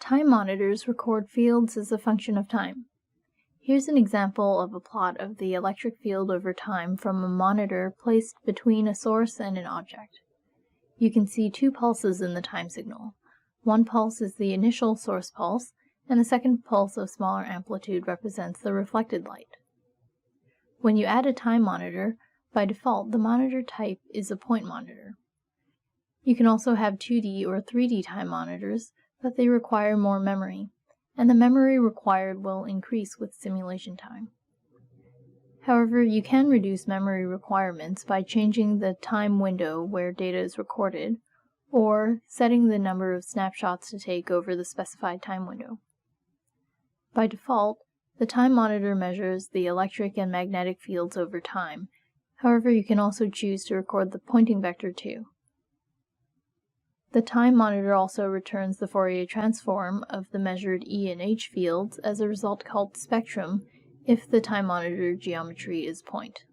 Time monitors record fields as a function of time. Here's an example of a plot of the electric field over time from a monitor placed between a source and an object. You can see two pulses in the time signal. One pulse is the initial source pulse, and the second pulse of smaller amplitude represents the reflected light. When you add a time monitor, by default the monitor type is a point monitor. You can also have 2D or 3D time monitors, but they require more memory, and the memory required will increase with simulation time. However, you can reduce memory requirements by changing the time window where data is recorded, or setting the number of snapshots to take over the specified time window. By default, the time monitor measures the electric and magnetic fields over time. However, you can also choose to record the pointing vector too. The time monitor also returns the Fourier transform of the measured E and H fields as a result called spectrum if the time monitor geometry is point.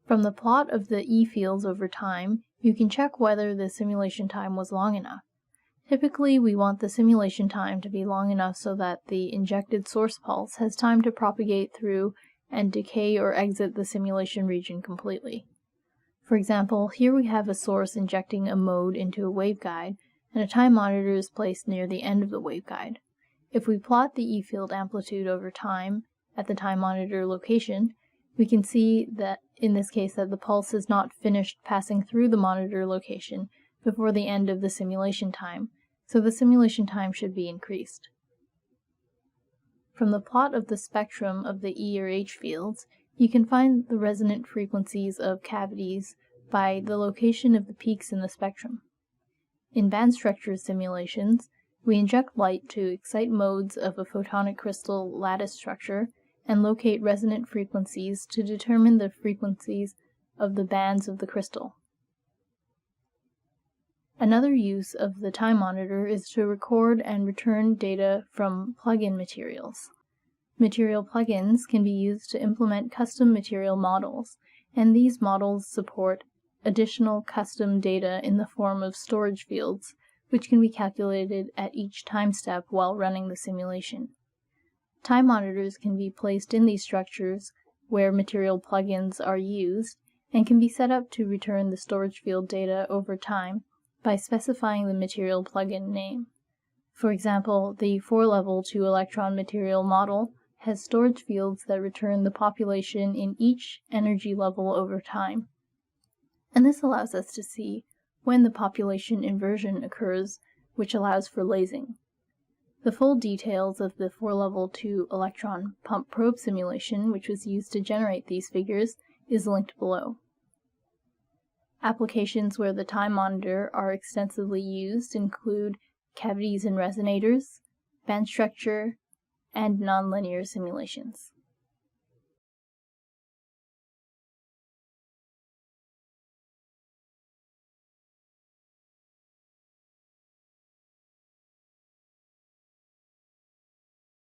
From the plot of the E fields over time, you can check whether the simulation time was long enough. Typically, we want the simulation time to be long enough so that the injected source pulse has time to propagate through and decay or exit the simulation region completely. For example, here we have a source injecting a mode into a waveguide, and a time monitor is placed near the end of the waveguide. If we plot the E field amplitude over time at the time monitor location, we can see that in this case that the pulse has not finished passing through the monitor location before the end of the simulation time, so the simulation time should be increased. From the plot of the spectrum of the E or H fields, you can find the resonant frequencies of cavities by the location of the peaks in the spectrum. In band structure simulations, we inject light to excite modes of a photonic crystal lattice structure and locate resonant frequencies to determine the frequencies of the bands of the crystal. Another use of the time monitor is to record and return data from plugin materials. Material plugins can be used to implement custom material models, and these models support additional custom data in the form of storage fields, which can be calculated at each time step while running the simulation. Time monitors can be placed in these structures where material plugins are used, and can be set up to return the storage field data over time by specifying the material plugin name. For example, the 4-level 2-electron material model has storage fields that return the population in each energy level over time. And this allows us to see when the population inversion occurs, which allows for lasing. The full details of the 4-level 2-electron pump probe simulation, which was used to generate these figures, is linked below. Applications where the time monitor are extensively used include cavities and resonators, band structure, and nonlinear simulations.